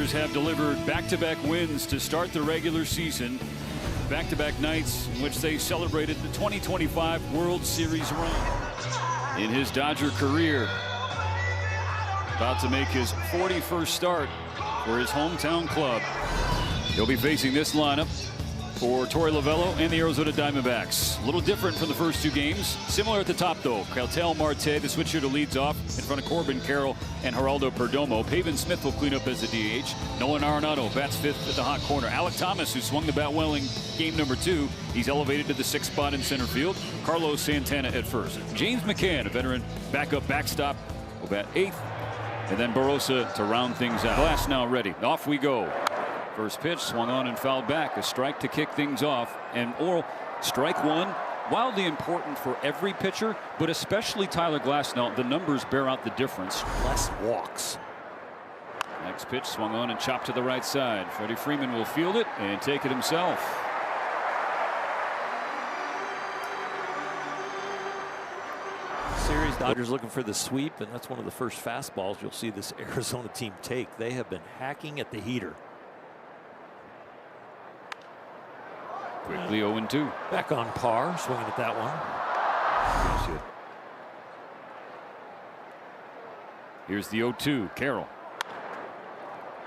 Dodgers have delivered back-to-back wins to start the regular season. Back-to-back nights in which they celebrated the 2025 World Series run. In his Dodger career, about to make his 41st start for his hometown club. He'll be facing this lineup for Torey Lovullo and the Arizona Diamondbacks. A little different from the first two games. Similar at the top, though. Ketel Marte, the switch hitter, leads off in front of Corbin Carroll and Geraldo Perdomo. Pavin Smith will clean up as the DH. Nolan Arenado bats fifth at the hot corner. Alec Thomas, who swung the bat well in game number 2, he's elevated to the 6th spot in center field. Carlos Santana at first. James McCann, a veteran backup backstop, will bat 8th. And then Barossa to round things out. Glass now ready. Off we go. First pitch swung on and fouled back. A strike to kick things off. And Oral, strike one, wildly important for every pitcher, but especially Tyler Glasnow. The numbers bear out the difference. Less walks. Next pitch swung on and chopped to the right side. Freddie Freeman will field it and take it himself. Series, Dodgers looking for the sweep, and that's one of the first fastballs you'll see this Arizona team take. They have been hacking at the heater. Quickly 0-2. Back on par, swinging at that one. Here's the 0-2. Carroll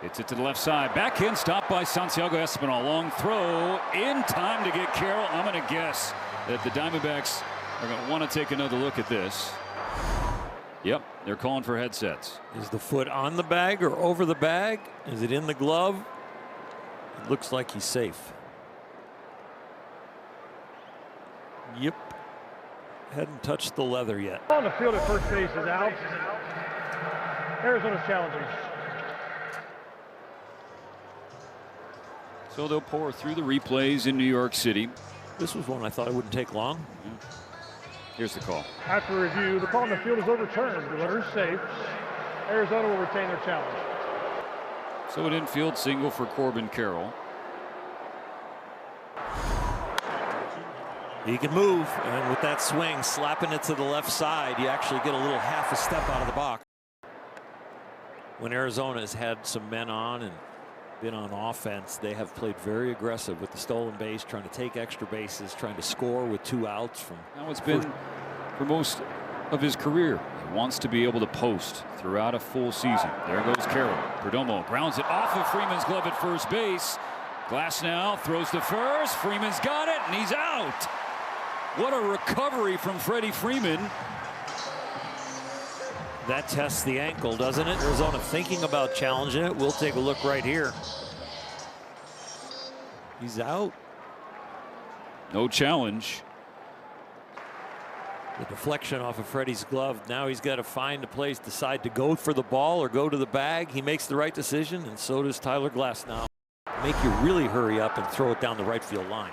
hits it to the left side. Backhand stopped by Santiago Espinal. Long throw in time to get Carroll. I'm going to guess that the Diamondbacks are going to want to take another look at this. Yep, they're calling for headsets. Is the foot on the bag or over the bag? Is it in the glove? It looks like he's safe. Yep. Hadn't touched the leather yet. On the field at first base is out. Arizona's challenging. So they'll pour through the replays in New York City. This was one I thought it wouldn't take long. Here's the call. After review, the call on the field is overturned. The runner is safe. Arizona will retain their challenge. So an infield single for Corbin Carroll. He can move, and with that swing, slapping it to the left side, you actually get a little half a step out of the box. When Arizona has had some men on and been on offense, they have played very aggressive with the stolen base, trying to take extra bases, trying to score with 2 outs. From now it's been for most of his career. He wants to be able to post throughout a full season. There goes Carroll. Perdomo grounds it off of Freeman's glove at first base. Glasnow throws to first. Freeman's got it, and he's out. What a recovery from Freddie Freeman. That tests the ankle, doesn't it? Arizona thinking about challenging it. We'll take a look right here. He's out. No challenge. The deflection off of Freddie's glove. Now he's got to find a place, decide to go for the ball or go to the bag. He makes the right decision, and so does Tyler Glasnow. Make you really hurry up and throw it down the right field line.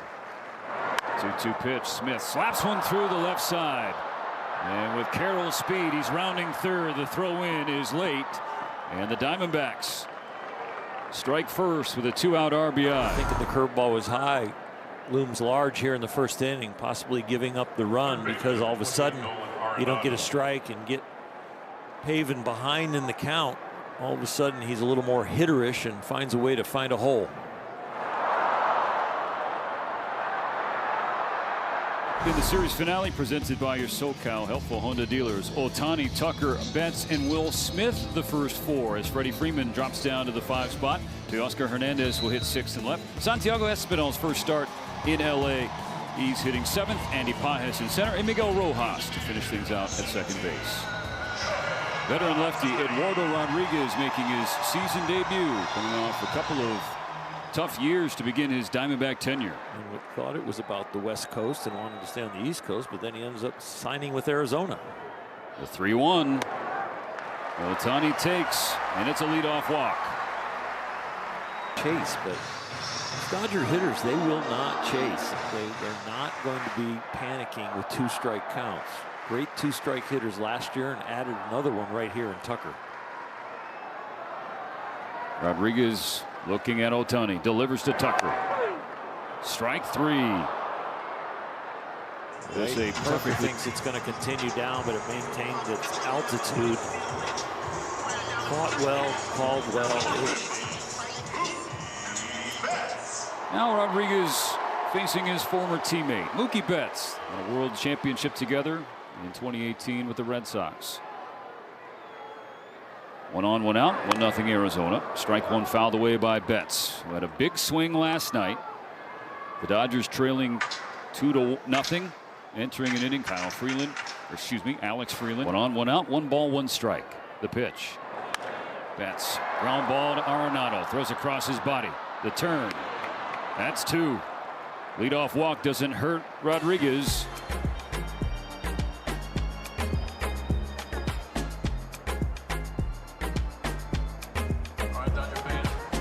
2-2 pitch. Smith slaps one through the left side. And with Carroll's speed, he's rounding third. The throw in is late. And the Diamondbacks strike first with a 2-out RBI. Thinking the curveball was high. Looms large here in the first inning, possibly giving up the run because all of a sudden you don't get a strike and get Pavin behind in the count. All of a sudden he's a little more hitterish and finds a way to find a hole. In the series finale presented by your SoCal helpful Honda dealers, Ohtani, Tucker, Betts, and Will Smith the first 4 as Freddie Freeman drops down to the 5 spot. Teoscar Hernandez will hit 6th and left. Santiago Espinal's first start in LA. He's hitting 7th. Andy Pajes in center, and Miguel Rojas to finish things out at second base. Veteran lefty Eduardo Rodriguez making his season debut, coming off a couple of tough years to begin his Diamondback tenure. And we thought it was about the West Coast and wanted to stay on the East Coast, but then he ends up signing with Arizona. The 3-1. Ohtani takes, and it's a leadoff walk. Chase, but Dodger hitters, they will not chase. They're not going to be panicking with 2-strike counts. Great 2-strike hitters last year and added another one right here in Tucker. Rodriguez looking at Ohtani, delivers to Tucker. Strike 3. Tucker thinks it's going to continue down, but it maintains its altitude. Caught well, called well. Now Rodriguez facing his former teammate Mookie Betts. Won a world championship together in 2018 with the Red Sox. 1 on, 1 out, 1-0 Arizona. Strike one fouled away by Betts, who had a big swing last night. The Dodgers trailing 2-0, entering an inning. Alex Freeland. 1 on, 1 out, 1 ball, 1 strike. The pitch. Betts, ground ball to Arenado, throws across his body. The turn. That's 2. Leadoff walk doesn't hurt Rodriguez.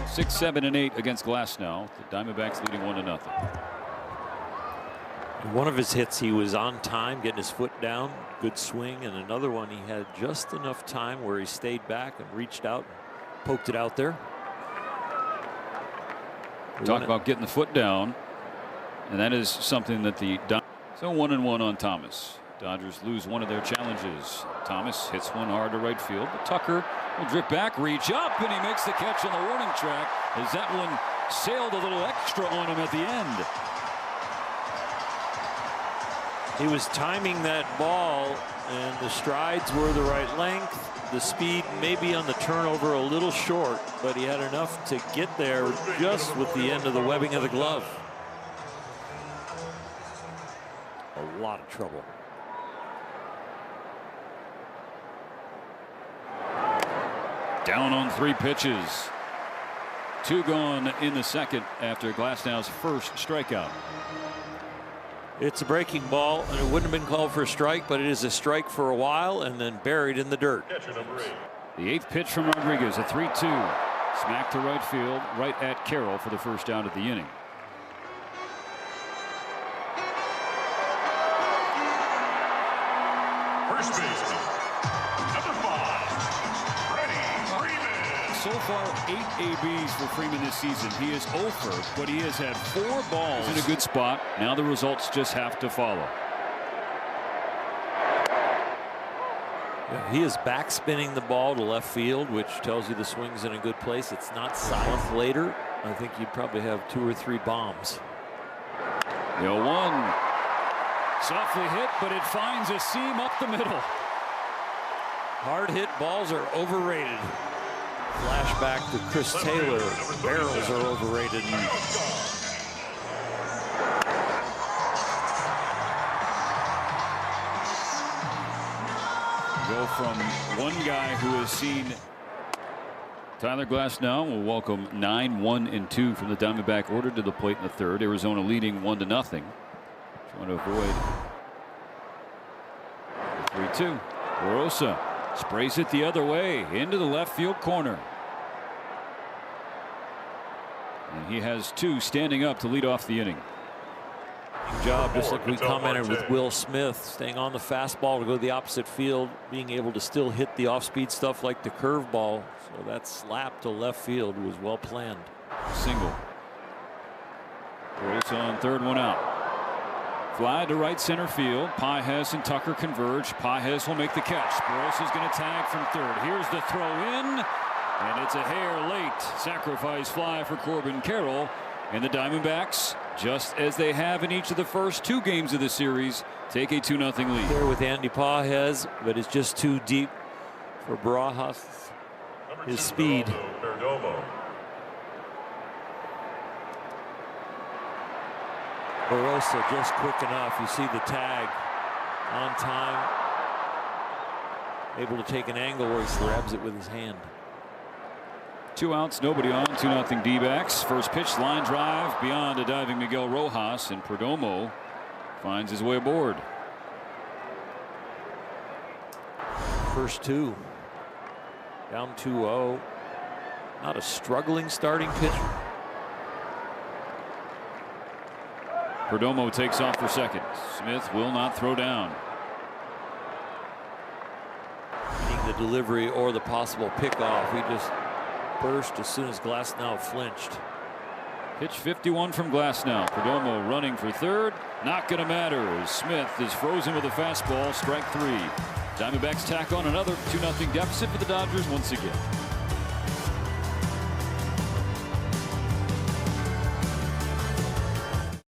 6, 7, and 8 against Glasnow. The Diamondbacks leading 1-0. One of his hits, he was on time, getting his foot down, good swing, and another one he had just enough time where he stayed back and reached out, and poked it out there. Talk about getting the foot down, and that is something that the so 1-1 on Thomas. Dodgers lose one of their challenges. Thomas hits one hard to right field, but Tucker will drip back, reach up, and he makes the catch on the warning track as that one sailed a little extra on him at the end. He was timing that ball, and the strides were the right length. The speed maybe on the turnover a little short, but he had enough to get there just with the end of the webbing of the glove. A lot of trouble. Down on 3 pitches. 2 gone in the second after Glasnow's first strikeout. It's a breaking ball, and it wouldn't have been called for a strike, but it is a strike for a while and then buried in the dirt. The 8th pitch from Rodriguez, a 3-2. Smack to right field, right at Carroll for the first out of the inning. First baseman, number 5, Freddie Freeman. So far, 8 ABs for Freeman this season. He is 0 for, but he has had 4 balls. He's in a good spot. Now the results just have to follow. Yeah, he is backspinning the ball to left field, which tells you the swing's in a good place. It's not silent later. I think you'd probably have 2 or 3 bombs. The 0-1. Softly hit, but it finds a seam up the middle. Hard hit balls are overrated. Flashback to Chris Taylor. Barrels are overrated. Go from one guy who has seen Tyler Glasnow will welcome 9, 1, and 2 from the Diamondback order to the plate in the 3rd. Arizona leading 1-0. Trying to avoid the 3-2. Rosa sprays it the other way into the left field corner. And he has 2 standing up to lead off the inning. Good job, just like we commented with Will Smith, staying on the fastball to go to the opposite field, being able to still hit the off-speed stuff like the curveball. So that slap to left field was well planned. Single. Rosa on 3rd, 1 out. Fly to right center field. Pages and Tucker converge. Pages will make the catch. Barros is going to tag from 3rd. Here's the throw in, and it's a hair late. Sacrifice fly for Corbin Carroll. And the Diamondbacks, just as they have in each of the first 2 games of the series, take a 2-0 lead. There with Andy Pages, but it's just too deep for Barajas. His speed. Barossa just quick enough. You see the tag on time. Able to take an angle where he grabs it with his hand. 2 outs, nobody on. 2-0 D-backs. First pitch, line drive beyond a diving Miguel Rojas, and Perdomo finds his way aboard. First 2. Down 2-0. Not a struggling starting pitcher. Perdomo takes off for second. Smith will not throw down. The delivery or the possible pickoff. He just burst as soon as Glasnow flinched. Pitch 51 from Glasnow. Perdomo running for 3rd. Not going to matter as Smith is frozen with a fastball. Strike 3. Diamondbacks tack on another 2-0 deficit for the Dodgers once again.